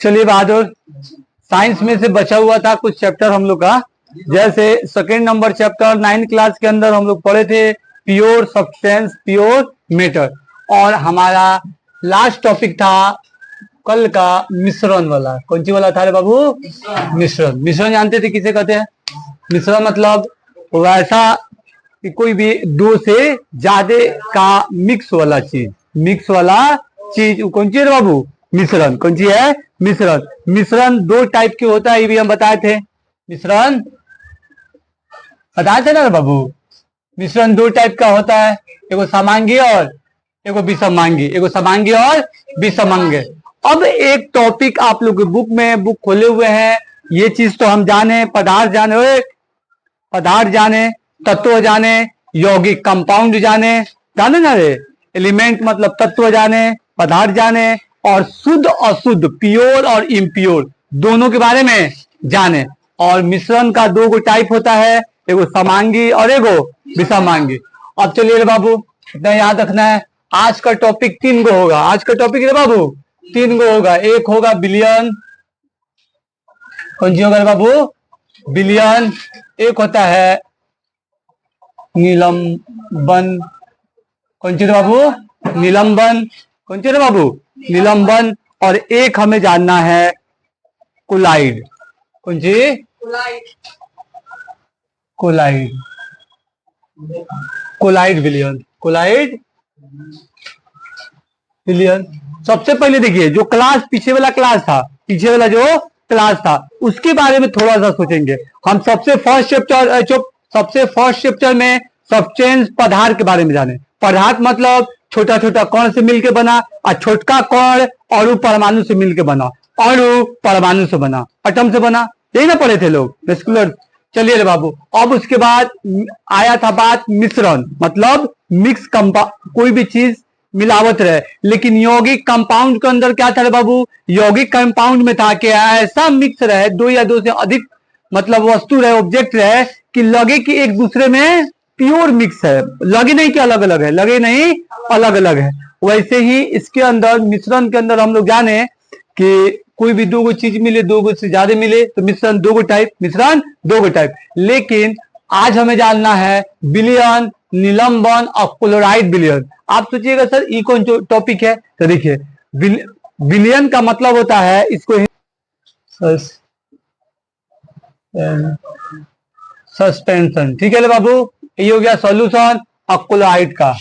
चलिए बहादुर, साइंस में से बचा हुआ था कुछ चैप्टर हम लोग का। जैसे second number chapter 9th class के अंदर हम लोग पढ़े थे प्योर सब्सटेंस प्योर मैटर, और हमारा लास्ट टॉपिक था कल का मिश्रण वाला। कौन सी वाला था रे बाबू? मिश्रण। मिश्रण जानते थे किसे कहते हैं? मिश्रण मतलब वैसा कि कोई भी दो से ज्यादा का मिक्स वाला चीज, मिक्स वाला चीज कौन सी है रे बाबू? मिश्रण। कौन सी है? मिश्रण। मिश्रण दो टाइप के होता है, ये भी हम बताए थे। मिश्रण बताए थे ना बाबू? मिश्रण दो टाइप का होता है, एगो समांगी और एगो विषमांगी, एगो समांगी और विषमांगी। अब एक टॉपिक आप लोग बुक में, बुक खोले हुए हैं, ये चीज तो हम जाने, पदार्थ जाने, पदार्थ जाने, तत्व जाने, यौगिक कंपाउंड जाने, जाने ना रे? एलिमेंट मतलब तत्व जाने, पदार्थ जाने, और शुद्ध अशुद्ध, प्योर और इम्प्योर दोनों के बारे में जाने। और मिश्रण का दो गो टाइप होता है, एगो समांगी और एगो विषमांगी। अब चलिए बाबू, इतना याद रखना है। आज का टॉपिक 3 गो होगा। आज का टॉपिक रे बाबू 3 गो होगा। एक होगा विलयन। कौन सी होगा रे बाबू? विलयन। एक होता है निलंबन। कौन सी रे बाबू? निलंबन। कौन सी रे बाबू? निलंबन। और एक हमें जानना है कोलाइड। कौन सी? कोलाइड। कोलाइड विलयन। कोलाइड विलयन। सबसे पहले देखिए, जो क्लास पीछे वाला क्लास था, पीछे वाला जो क्लास था उसके बारे में थोड़ा सा सोचेंगे हम। सबसे फर्स्ट चैप्टर में सब्सटेंस पदार्थ के बारे में जाने। पदार्थ मतलब छोटा छोटा कण से मिलकर बना, और छोटका कण अणु परमाणु से मिलकर बना, अणु परमाणु से बना, एटम से बना। यही ना पढ़े थे लोग वेस्कुलर। चलिए रे बाबू, अब उसके बाद आया था बात मिश्रण, मतलब मिक्स कोई भी चीज मिलावट रहे। लेकिन यौगिक कंपाउंड के अंदर क्या था रे बाबू? यौगिक कंपाउंड में था कि ऐसा मिक्स रहे, दो या दो से अधिक मतलब वस्तु रहे, ऑब्जेक्ट रहे, कि लगे कि एक दूसरे में प्योर मिक्स है, लगे नहीं कि अलग अलग है, लगे नहीं अलग अलग है। वैसे ही इसके अंदर मिश्रण के अंदर हम लोग जाने कि कोई भी दो गो चीज मिले, दो गो से ज्यादा मिले तो मिश्रण दो गो टाइप, मिश्रण दो गो टाइप। लेकिन आज हमें जानना है विलयन, निलंबन और क्लोराइड विलयन। आप सोचिएगा सर ये कौन टॉपिक है? तो देखिए, विलयन का मतलब होता है, इसको सस्पेंशन। ठीक है ले बाबू, ये हो गया सॉल्यूशन। और क्लोराइड का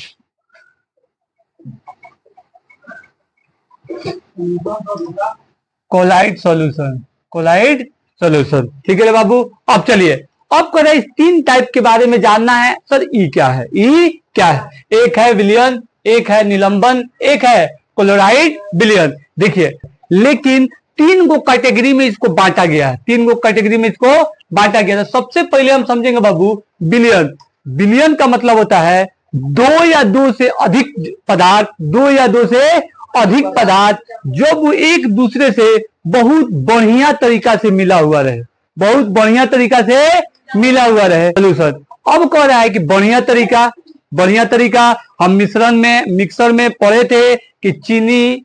कोलाइड सॉल्यूशन, कोलाइड सॉल्यूशन। ठीक है बाबू। अब चलिए, अब करें इस 3 टाइप के बारे में जानना है। सर ई क्या है? ई क्या है? एक है विलयन, एक है निलंबन, एक है क्लोराइड विलयन। देखिए, लेकिन 3 गो कैटेगरी में इसको बांटा गया है, 3 गो कैटेगरी में इसको बांटा गया है। सबसे पहले हम समझेंगे बाबू विलयन। विलयन का मतलब होता है दो या दो से अधिक पदार्थ, दो या दो से अधिक पदार्थ जब वो एक दूसरे से बहुत बढ़िया तरीका से मिला हुआ रहे, बहुत बढ़िया तरीका से मिला हुआ रहे। सॉल्यूशन। अब कह रहा है कि बढ़िया तरीका, बढ़िया तरीका हम मिक्सर में पढ़े थे कि चीनी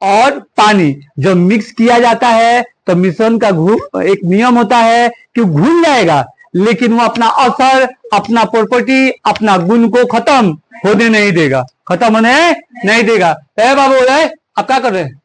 और पानी जब मिक्स किया जाता है तो मिश्रण का एक नियम होता है कि घुल जाएगा, लेकिन वो अपना असर, अपना प्रॉपर्टी, अपना गुण को खत्म होने नहीं देगा, खत्म होने नहीं देगा। बाबू आप क्या कर रहे हैं?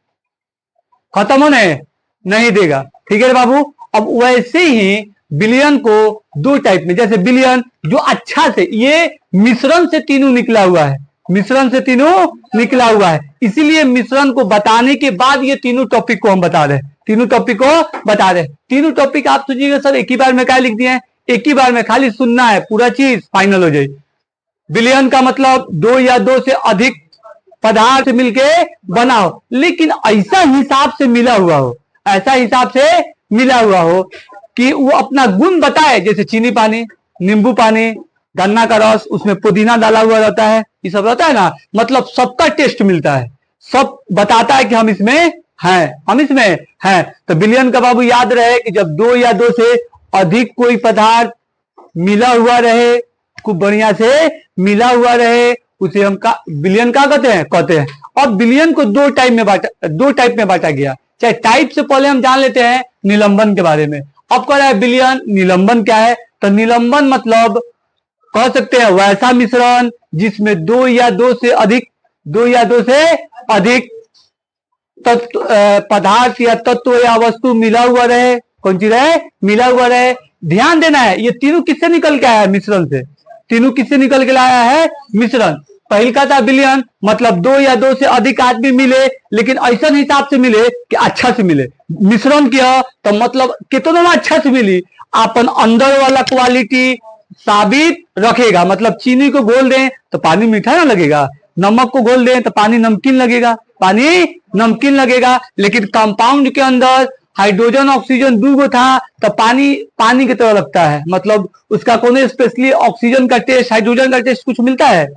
खत्म होने नहीं देगा। ठीक है बाबू। अब वैसे ही विलयन को दो टाइप में, जैसे विलयन जो अच्छा से, ये मिश्रण से तीनों निकला हुआ है, मिश्रण से तीनों निकला हुआ है, इसीलिए मिश्रण को बताने के बाद ये तीनों टॉपिक को हम बता रहे हैं, तीनों टॉपिक को बता रहे हैं। तीनों टॉपिक आप सोचिएगा सर एक ही बार में क्या लिख दिए हैं? एक ही बार में खाली सुनना है, पूरा चीज फाइनल हो जाए। विलयन का मतलब दो या दो से अधिक पदार्थ मिलके बनाओ, लेकिन ऐसा हिसाब से मिला हुआ हो, ऐसा हिसाब से मिला हुआ हो कि वो अपना गुण बताए। जैसे चीनी पानी, नींबू पानी, गन्ना का रस, उसमें पुदीना डाला हुआ रहता है, ये सब रहता है ना, मतलब सबका टेस्ट मिलता है, सब बताता है कि हम इसमें हैं, हम इसमें हैं। तो विलयन का बाबू याद रहे कि जब दो या दो से अधिक कोई पदार्थ मिला हुआ रहे, खूब बढ़िया से मिला हुआ रहे, उसे हम विलयन क्या कहते हैं? अब विलयन को दो टाइप में बांटा गया। चाहे टाइप से पहले हम जान लेते हैं निलंबन के बारे में। अब कह रहा है विलयन, निलंबन क्या है? तो निलंबन मतलब कह सकते हैं वैसा मिश्रण जिसमें दो या दो से अधिक तत्व, पदार्थ या तत्व या वस्तु मिला हुआ रहे। कौन सी रहे? मिला हुआ रहे। ध्यान देना है ये तीनों किससे निकल के आया है? मिश्रण से। तीनों किससे निकल के लाया है? मिश्रण। पहल का था विलयन, मतलब दो या दो से अधिक आदमी मिले, लेकिन ऐसा हिसाब से मिले कि अच्छा से मिले। मिश्रण किया तो मतलब कितना अच्छा से मिली, अपन अंदर वाला क्वालिटी साबित रखेगा। मतलब चीनी को घोल दें तो पानी मीठा ना लगेगा, नमक को घोल दें तो पानी नमकीन लगेगा, लेकिन कंपाउंड के अंदर हाइड्रोजन ऑक्सीजन दूगो था तो पानी की तरह लगता है। मतलब उसका कौन स्पेशली ऑक्सीजन का टेस्ट, हाइड्रोजन का टेस्ट कुछ मिलता है?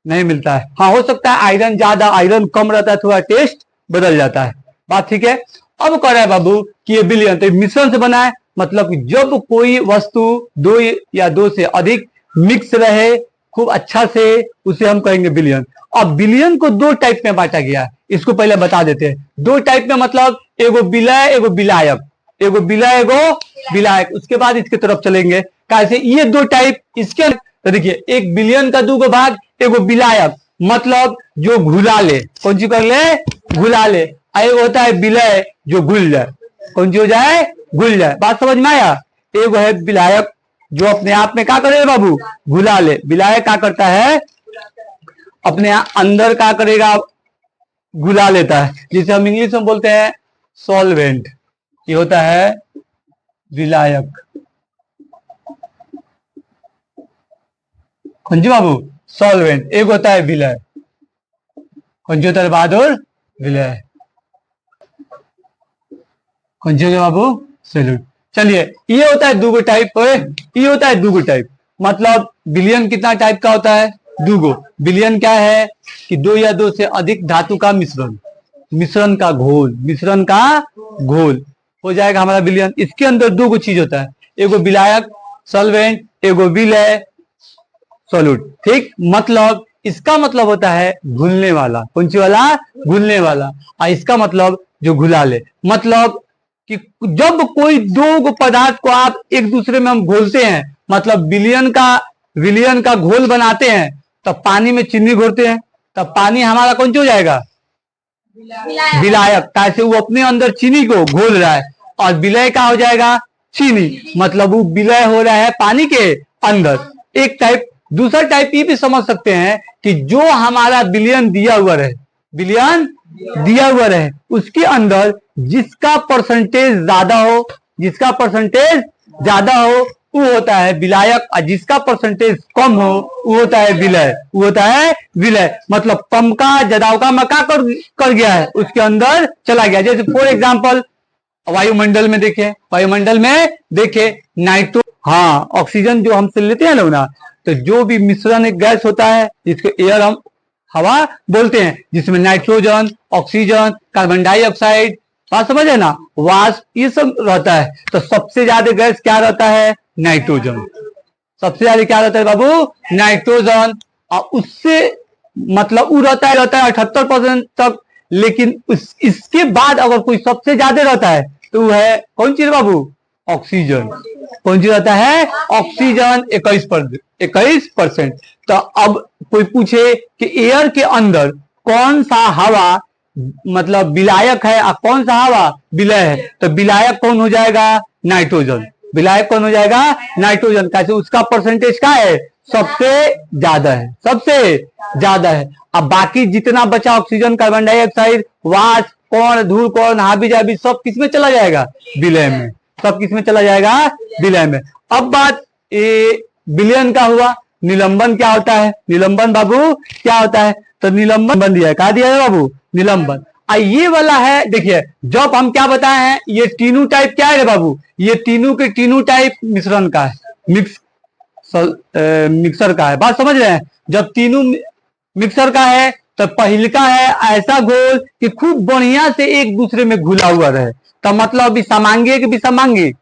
नहीं मिलता है। हाँ, हो सकता है आयरन ज्यादा, आयरन कम रहता है, थोड़ा टेस्ट बदल जाता है। बात ठीक है। अब कह रहा है बाबू कि ये विलयन तो मिश्रण से बना है, मतलब जब कोई वस्तु दो या दो से अधिक मिक्स रहे खूब अच्छा से, उसे हम कहेंगे विलयन। अब विलयन को दो टाइप में बांटा गया है, इसको पहले बता देते हैं। दो टाइप में मतलब एगो विलय एगो विलायक, एगो विलय एगो विलायक। उसके बाद इसके तरफ चलेंगे कैसे ये दो टाइप इसके। तो देखिए एक विलयन का दो भाग, एगो विलायक मतलब जो घुला ले, कौन सी कर ले? घुला ले। एक होता है विलय जो घुल जाए, कौन सी हो जाए? घुल जाए। बात समझ में आया? एगो है विलायक जो अपने आप में क्या करे बाबू? घुला ले। विलायक क्या करता है? अपने अंदर क्या करेगा? घुला लेता है, जिसे हम इंग्लिश में बोलते हैं सॉल्वेंट। ये होता है विलायक। कौन जी बाबू? सॉल्वेंट। एक होता है विलय। कौन सी होता है बहादुर? विलय। कौन सी होता है बाबू? सैल्यूट। चलिए ये होता है दूगो टाइप, ये होता है दूगो टाइप। मतलब विलयन कितना टाइप का होता है? दूगो। विलयन क्या है कि दो या दो से अधिक धातु का मिश्रण, मिश्रण का घोल हो जाएगा हमारा विलयन। इसके अंदर दो गो चीज होता है, एगो विलायक सॉल्वेंट, एगो विलय सॉल्यूट। ठीक, मतलब इसका मतलब होता है घुलने वाला। कौन सी वाला? घुलने वाला। और इसका मतलब जो घुला ले, मतलब कि जब कोई दो गो पदार्थ को आप एक दूसरे में हम घोलते हैं, मतलब विलयन का घोल बनाते हैं, तब पानी में चीनी घोलते हैं, तब पानी हमारा कौन सी हो जाएगा? विलायक। कैसे? वो अपने अंदर चीनी को घोल रहा है, और विलय का हो जाएगा चीनी, मतलब वो विलय हो रहा है पानी के अंदर। एक टाइप। दूसरा टाइप ये भी समझ सकते हैं कि जो हमारा विलयन दिया हुआ रहे, उसके अंदर जिसका परसेंटेज ज्यादा हो वो होता है विलायक, और जिसका परसेंटेज कम हो वो होता है विलय। मतलब कम का ज्यादा का मका कर गया है, उसके अंदर चला गया। जैसे फॉर एग्जांपल वायुमंडल में देखे नाइट्रो, हाँ ऑक्सीजन जो हमसे लेते हैं लोग ना, तो जो भी मिश्रण एक गैस होता है जिसको एयर हम हवा बोलते हैं, जिसमें नाइट्रोजन, ऑक्सीजन, कार्बन डाइऑक्साइड, बात समझ है ना, वाष्प, ये सब रहता है। तो सबसे ज्यादा गैस क्या रहता है? नाइट्रोजन। सबसे ज्यादा क्या रहता है बाबू? नाइट्रोजन। और उससे मतलब वो रहता है 78% तक। लेकिन इसके बाद अगर कोई सबसे ज्यादा रहता है तो वो है कौन चीज बाबू? ऑक्सीजन। कौन सी रहता है? ऑक्सीजन 21%। तो अब कोई पूछे कि एयर के अंदर कौन सा हवा मतलब विलायक है और कौन सा हवा विलय है, तो विलायक कौन हो जाएगा? नाइट्रोजन। विलायक कौन हो जाएगा? नाइट्रोजन। कैसे? उसका परसेंटेज क्या है? सबसे ज्यादा है। अब बाकी जितना बचा ऑक्सीजन, कार्बन डाइऑक्साइड, वाष्प, कण, धूल कण, हाबी जाबी, सब किसमें चला जाएगा? विलय में। सब किसमें चला जाएगा? विलय में। अब बात विलयन का हुआ। निलंबन क्या होता है? निलंबन बाबू क्या होता है? तो निलंबन दिया है, कहा दिया है बाबू? निलंबन। ये वाला है, देखिए जब हम क्या बताए हैं, ये तीनों टाइप क्या है बाबू? ये तीनों टाइप मिश्रण का है, मिक्सर का है। बात समझ रहे हैं? जब तीनों मिक्सर का है तो पहल का है ऐसा घोल कि खूब बढ़िया से एक दूसरे में घुला हुआ रहे। तो मतलब विषमांगी कि विषमांगी,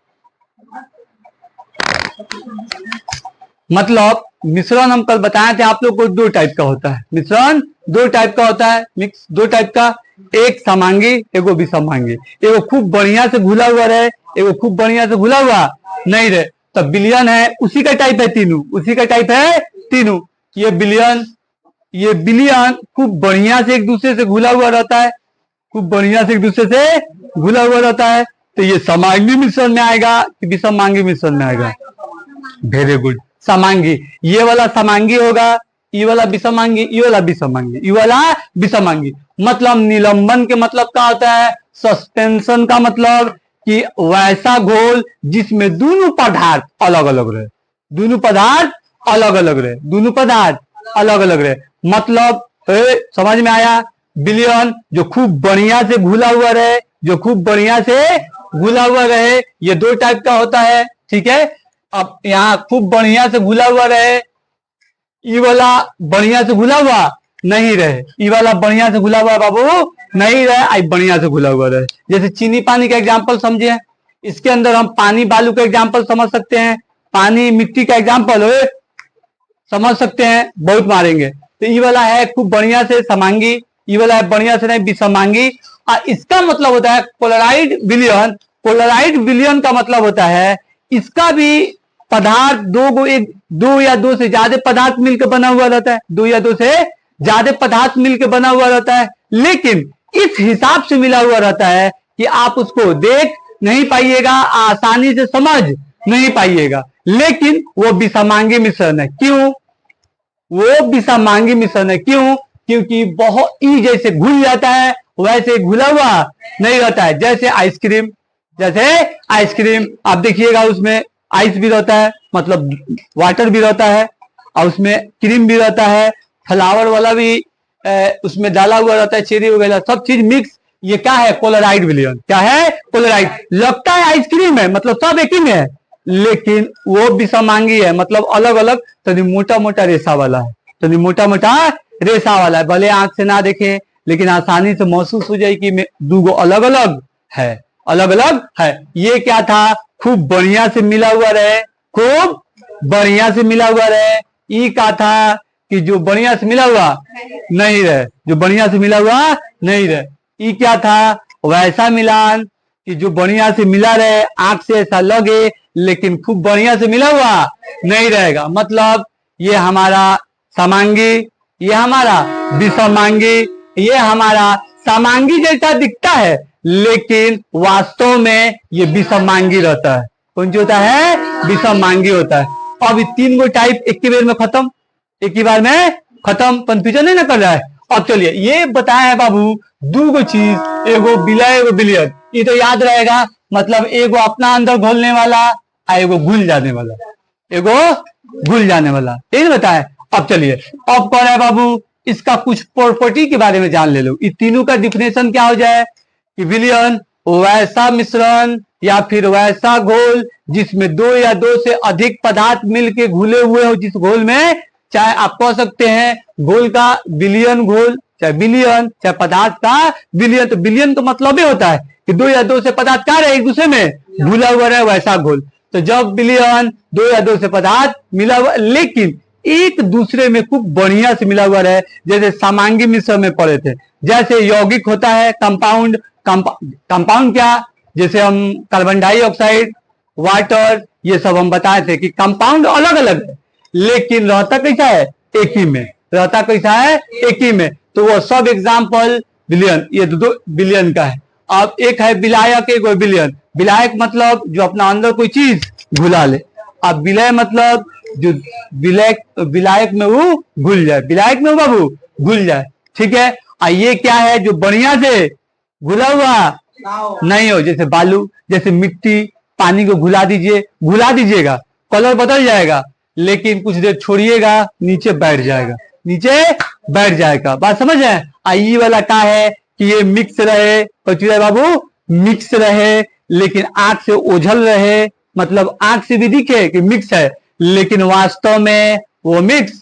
मतलब मिश्रण हम कल बताए थे आप लोग को दो टाइप का होता है। मिश्रण दो टाइप का होता है, मिक्स दो टाइप का। एक समांगी एगो विसमांगी, एगो खूब बढ़िया से घुला हुआ रहे, एगो खूब बढ़िया से घुला हुआ नहीं रहे, तो विलयन है, उसी का टाइप है तीनों, उसी का टाइप है तीनों। ये विलयन खूब बढ़िया से एक दूसरे से घुला हुआ रहता है, खूब बढ़िया से एक दूसरे से घुला हुआ रहता है, तो ये समांगी मिश्रण में आएगा कि विसमांगी मिश्रण में आएगा? वेरी गुड, समांगी। ये वाला समांगी होगा, ये वाला विसमांगी, ये वाला विसमांगी, ये वाला विसमांगी। मतलब निलंबन के मतलब क्या होता है? सस्पेंशन का मतलब कि वैसा घोल जिसमें दोनों पदार्थ अलग अलग रहे, दोनों पदार्थ अलग अलग रहे, दोनों पदार्थ अलग अलग रहे। मतलब समझ में आया? विलयन जो खूब बढ़िया से घुला हुआ रहे, जो खूब बढ़िया से घुला हुआ रहे, ये दो टाइप का होता है, ठीक है। अब यहाँ खूब बढ़िया से घुला हुआ रहे, ये वाला बढ़िया से घुला हुआ नहीं रहे, ये वाला बढ़िया से घुला हुआ बाबू नहीं रहे, आई बढ़िया से घुला हुआ रहे। जैसे चीनी पानी का एग्जांपल समझे, इसके अंदर हम पानी बालू का एग्जांपल समझ सकते हैं, पानी मिट्टी का एग्जांपल समझ सकते हैं, बहुत मारेंगे। तो ये वाला है खूब बढ़िया से समांगी, ये वाला है बढ़िया से नहीं विसमांगी। और इसका मतलब होता है पोलराइड विलयन। पोलराइड विलयन का मतलब होता है इसका भी पदार्थ दो या दो से ज्यादा पदार्थ मिलकर बना हुआ रहता है, दो या दो से ज्यादा पदार्थ मिलकर बना हुआ रहता है, लेकिन इस हिसाब से मिला हुआ रहता है कि आप उसको देख नहीं पाइएगा, आसानी से समझ नहीं पाइएगा, लेकिन वो विसमांगी मिश्रण है। क्यों वो विसमांगी मिश्रण है? क्यों? क्योंकि बहुत ही जैसे घुल जाता है वैसे घुला हुआ नहीं रहता है। जैसे आइसक्रीम, जैसे आइसक्रीम आप देखिएगा, उसमें आइस भी रहता है, मतलब वाटर भी रहता है, और उसमें क्रीम भी रहता है, फ्लावर वाला भी उसमें डाला हुआ रहता है, चेरी वगैरह सब चीज मिक्स। ये क्या है? पोलराइड विलयन। क्या है? पोलराइड। लगता है आइसक्रीम है, मतलब सब एक ही में है, लेकिन वो विसमांगी है, मतलब अलग अलग, तनी मोटा मोटा रेशा वाला है, तनी मोटा मोटा रेशा वाला है। भले आंख से ना देखे, लेकिन आसानी से महसूस हो जाए कि दो अलग अलग है, अलग अलग है। ये क्या था? खूब बढ़िया से मिला हुआ रहे, खूब बढ़िया से मिला हुआ रहे। ई क्या था? कि जो बढ़िया से मिला हुआ नहीं रहे, जो बढ़िया से मिला हुआ नहीं रहे। ई क्या था? वैसा मिलान कि जो बढ़िया से मिला रहे, आंख से ऐसा लगे, लेकिन खूब बढ़िया से मिला हुआ नहीं रहेगा। मतलब ये हमारा समांगी, ये हमारा विसमांगी, ये हमारा समांगी जैसा दिखता है, लेकिन वास्तव में ये विसमांगी रहता है। कौन सी होता है? विसमांगी होता है। अब ये तीन गो टाइप एक ही बार में खत्म, एक ही बार में खत्म, कंफ्यूजन नहीं ना कर रहा है। अब चलिए ये बताया है बाबू दो गो चीज, एगो विलय एगो विलयन, ये तो याद रहेगा। मतलब एगो अपना अंदर घोलने वाला, एगो घुल जाने वाला, एगो घुल जाने वाला, ठीक है बताया। अब चलिए अब कौन है बाबू, इसका कुछ प्रॉपर्टी के बारे में जान ले लो। इस तीनों का डिफिनेशन क्या हो जाए कि विलयन वैसा मिश्रण या फिर वैसा घोल जिसमें दो या दो से अधिक पदार्थ मिलके घुले हुए हो, जिस घोल में चाहे आप कह सकते हैं घोल का विलयन घोल, चाहे विलयन, चाहे पदार्थ का विलयन। तो विलयन तो मतलब ही होता है कि दो या दो से पदार्थ क्या रहे, एक दूसरे में घुला हुआ रहे, वैसा घोल। तो जब विलयन दो या दो से पदार्थ मिला हुआ लेकिन एक दूसरे में खूब बढ़िया से मिला हुआ रहे, जैसे समांगी मिश्रण में पढ़े थे, जैसे यौगिक होता है कंपाउंड। कंपाउंड क्या? जैसे हम कार्बन डाइऑक्साइड, वाटर, ये सब हम बताए थे कि कंपाउंड अलग अलग है, लेकिन रहता कैसा है? एक ही में रहता। कैसा है? एक ही में। तो वो सब एग्जाम्पल विलयन, ये दो विलयन का है। अब एक है विलायक, एक विलयन। विलायक मतलब जो अपना अंदर कोई चीज घुला ले, अब विलय मतलब जो विलायक में वो घुल जाए, विलायक में बाबू घुल जाए, ठीक है। और ये क्या है? जो बढ़िया से घुला हुआ नहीं हो, जैसे बालू, जैसे मिट्टी, पानी को घुला दीजिएगा, कलर बदल जाएगा, लेकिन कुछ देर छोड़िएगा नीचे बैठ जाएगा, नीचे बैठ जाएगा। बात समझ है? आई वाला क्या है कि ये मिक्स रहे, बाबू मिक्स रहे, लेकिन आंख से ओझल रहे, मतलब आंख से भी दिखे कि मिक्स है, लेकिन वास्तव में वो मिक्स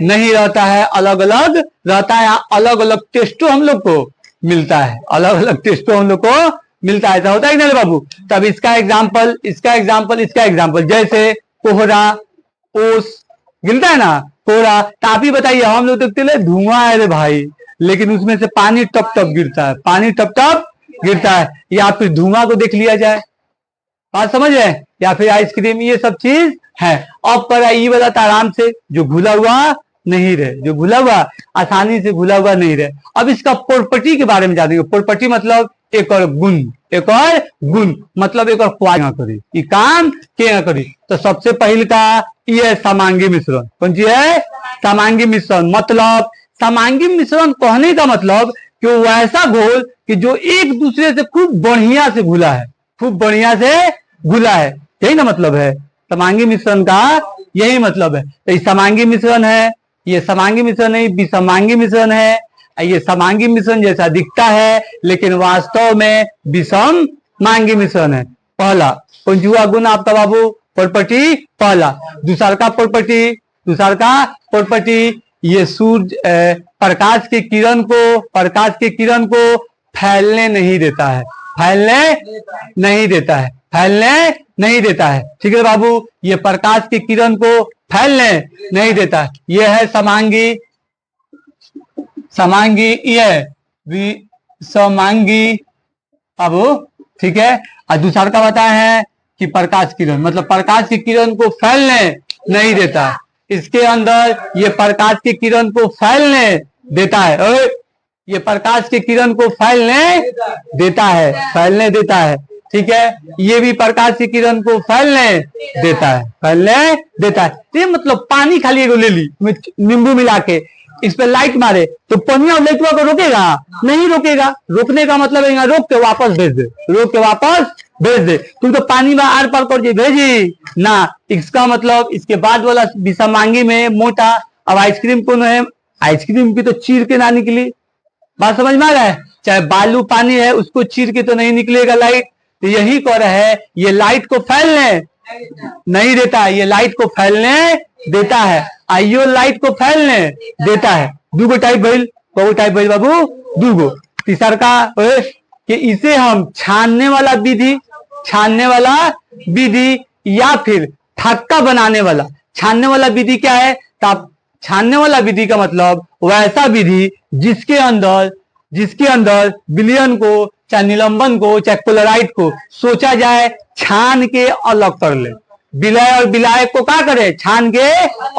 नहीं रहता है, अलग अलग रहता है। अलग अलग टेस्टो हम लोग को मिलता है, अलग अलग टेस्टो हम लोग को मिलता है। ऐसा होता है कि नहीं बाबू? तब इसका एग्जाम्पल, इसका एग्जाम्पल, इसका एग्जाम्पल, जैसे कोहरा, ओस गिलता है ना कोहरा। तो आप ही बताइए, हम लोग देखते हैं धुआं है रे भाई, लेकिन उसमें से पानी टप टप गिरता है, पानी टप टप गिरता है, या फिर धुआं को देख लिया जाए, बात समझ है, या फिर आइसक्रीम, ये सब चीज है। अब पर ई वाला तो आराम से जो घुला हुआ नहीं रहे, जो घुला हुआ आसानी से घुला हुआ नहीं रहे। अब इसका प्रॉपर्टी के बारे में जानेंगे। प्रॉपर्टी मतलब एक और गुण, एक और गुण मतलब एक और करी, ये काम क्या करी। तो सबसे पहले का ये समांगी मिश्रण, कौन सी है, समांगी मिश्रण। मतलब समांगी मिश्रण कहने का मतलब कि वो ऐसा घोल कि जो एक दूसरे से खूब बढ़िया से घुला है, खूब बढ़िया से घुला है, यही ना मतलब है समांगी मिश्रण का, यही मतलब है। तो ये समांगी मिश्रण है, ये समांगी मिश्रण नहीं, विषमांगी मिश्रण है। ये समांगी मिश्रण जैसा दिखता है लेकिन वास्तव में विषम मांगी मिश्रण है। पहला कौन हुआ गुण आपका बाबू, प्रॉपर्टी पहला। दूसरा का प्रॉपर्टी, दूसरा का प्रॉपर्टी ये सूर्य प्रकाश के किरण को, प्रकाश के किरण को फैलने नहीं देता है, फैलने नहीं देता है, फैलने नहीं देता है। ठीक है बाबू, ये प्रकाश की किरण को फैलने नहीं देता है। ये है समांगी, समांगी ये विषमांगी बाबू, ठीक है। और दूसरा का बताया है कि प्रकाश किरण मतलब प्रकाश की किरण को फैलने नहीं देता है। इसके अंदर ये प्रकाश की किरण को फैलने देता है, ये प्रकाश की किरण को फैलने देता है, फैलने देता है, ठीक है। ये भी प्रकाश की किरण को फैलने देता है, फैलने देता है। ये मतलब पानी खाली ले ली नींबू मिला के, इस पे लाइट मारे तो पनिया लाइट को रोकेगा नहीं, रोकेगा। रोकने का मतलब है रोक के वापस भेज दे, रोक के वापस भेज दे। तुम तो पानी में आर पार कर भेजी ना, इसका मतलब इसके बाद वाला विषमांगी में मोटा। अब आइसक्रीम कौन है, आइसक्रीम की तो चीर के ना निकली, बात समझ में आ रहा है। चाहे बालू पानी है उसको चीर के तो नहीं निकलेगा लाइट। तो यही कह रहा है ये लाइट को फैलने नहीं देता है, ये लाइट को फैलने देता है, आइयो लाइट को फैलने देता है। दूगो टाइप भइल, बहु टाइप भइल बाबू, दूगो। तीसरा का कि इसे हम छानने वाला विधि, छानने वाला विधि या फिर थक्का बनाने वाला। छानने वाला विधि क्या है, तब छानने वाला विधि का मतलब वैसा विधि जिसके अंदर विलयन को, चाहे निलंबन को, चाहे क्लोराइड को सोचा जाए छान के अलग कर ले, विलय और विलायक को क्या करे, छान के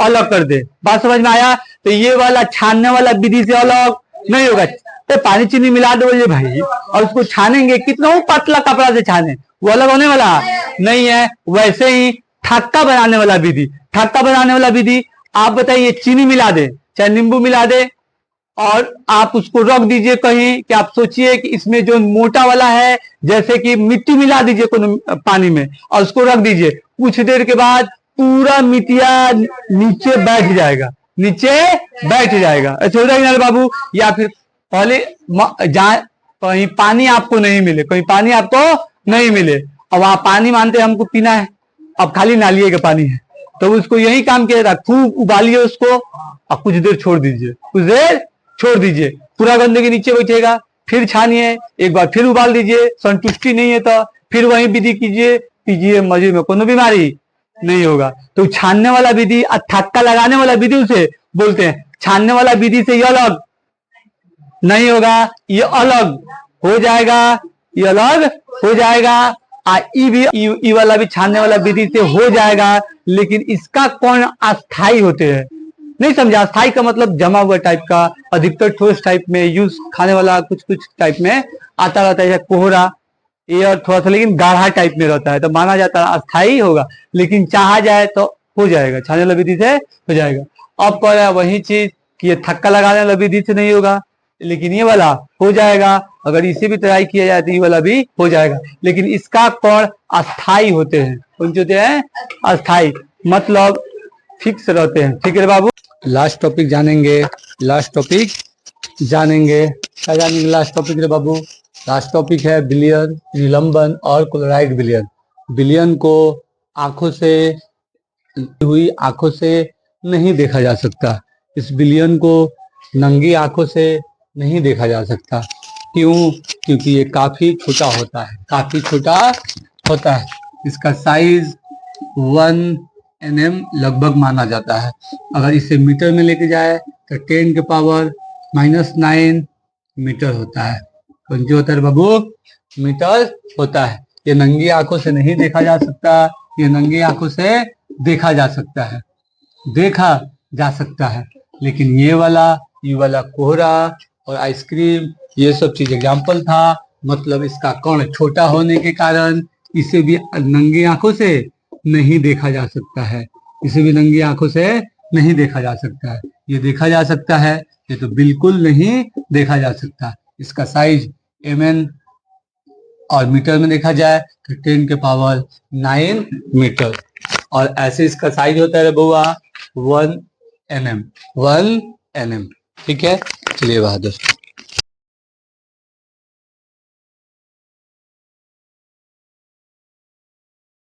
अलग कर दे। बात समझ में आया। तो ये वाला छानने वाला विधि से अलग नहीं होगा। तो पानी चीनी मिला दो बोलिए भाई और उसको छानेंगे, कितना पतला कपड़ा से छाने, वो अलग होने वाला नहीं है। वैसे ही थक्का बनाने वाला विधि, थक्का बनाने वाला विधि आप बताइए, चीनी मिला दे चाहे नींबू मिला दे और आप उसको रख दीजिए कहीं, कि आप सोचिए कि इसमें जो मोटा वाला है, जैसे कि मिट्टी मिला दीजिए कोनो पानी में और उसको रख दीजिए, कुछ देर के बाद पूरा मिट्टिया नीचे बैठ जाएगा, नीचे बैठ जाएगा, छोटा ही बाबू। या फिर पहले कहीं पानी आपको नहीं मिले, कहीं पानी आपको नहीं मिले, अब वहां पानी मानते हमको पीना है, अब खाली नालिए का पानी है, तो उसको यही काम किया था, खूब उबालिए उसको और कुछ देर छोड़ दीजिए, कुछ देर छोड़ दीजिए, पूरा गंदगी नीचे बैठेगा। फिर छानिए, एक बार फिर उबाल दीजिए, संतुष्टि नहीं है तो फिर वही विधि कीजिए, पीजिए, मजे में कोनो बीमारी नहीं होगा। तो छानने वाला विधि और थक्का लगाने वाला विधि उसे बोलते हैं। छानने वाला विधि से ये अलग नहीं होगा, ये अलग हो जाएगा, ये अलग हो जाएगा। ई वाला भी छानने वाला विधि से हो जाएगा, लेकिन इसका कौन अस्थाई होते हैं, नहीं समझा। अस्थाई का मतलब जमा हुआ टाइप का, अधिकतर ठोस टाइप में यूज खाने वाला कुछ कुछ टाइप में आता रहता है, कोहरा ये थोड़ा सा लेकिन गाढ़ा टाइप में रहता है, तो माना जाता है अस्थाई होगा, लेकिन चाहा जाए तो हो जाएगा, छाने वाला विधि से हो जाएगा। अब कह रहा है वही चीज कि ये थक्का लगाने वाला विधि से नहीं होगा, लेकिन ये वाला हो जाएगा। अगर इसे भी ट्राई किया जाए तो ये वाला भी हो जाएगा, लेकिन इसका कण अस्थाई होते हैं। कौन होते हैं, अस्थाई मतलब फिक्स रहते हैं। ठीक है बाबू, लास्ट टॉपिक जानेंगे, लास्ट टॉपिक जानेंगे, क्या जानेंगे लास्ट टॉपिक रे बाबू। लास्ट टॉपिक है विलयन, निलंबन और क्लोराइड विलयन। विलयन को आंखों से हुई आंखों से नहीं देखा जा सकता, इस विलयन को नंगी आंखों से नहीं देखा जा सकता। क्यों, क्योंकि ये काफी छोटा होता है, काफी छोटा होता है। इसका साइज 1 mm लगभग माना जाता है। अगर इसे मीटर में लेके जाए तो 10 के पावर -9 मीटर होता है। कौन सी होता है बाबू? मीटर होता है। ये नंगी आंखों से नहीं देखा जा सकता, ये नंगी आंखों से देखा जा सकता है, देखा जा सकता है। लेकिन ये वाला कोहरा और आइसक्रीम, ये सब चीज एग्जाम्पल था। मतलब इसका कण छोटा होने के कारण इसे भी नंगी आंखों से नहीं देखा जा सकता है, इसे भी नंगी आंखों से नहीं देखा जा सकता है। ये देखा जा सकता है, ये तो बिल्कुल नहीं देखा जा सकता। इसका साइज mn और मीटर में देखा जाए तो 10 के पावर 9 मीटर, और ऐसे इसका साइज होता है बउआ 1 mm। ठीक है, चलिए बहादुर।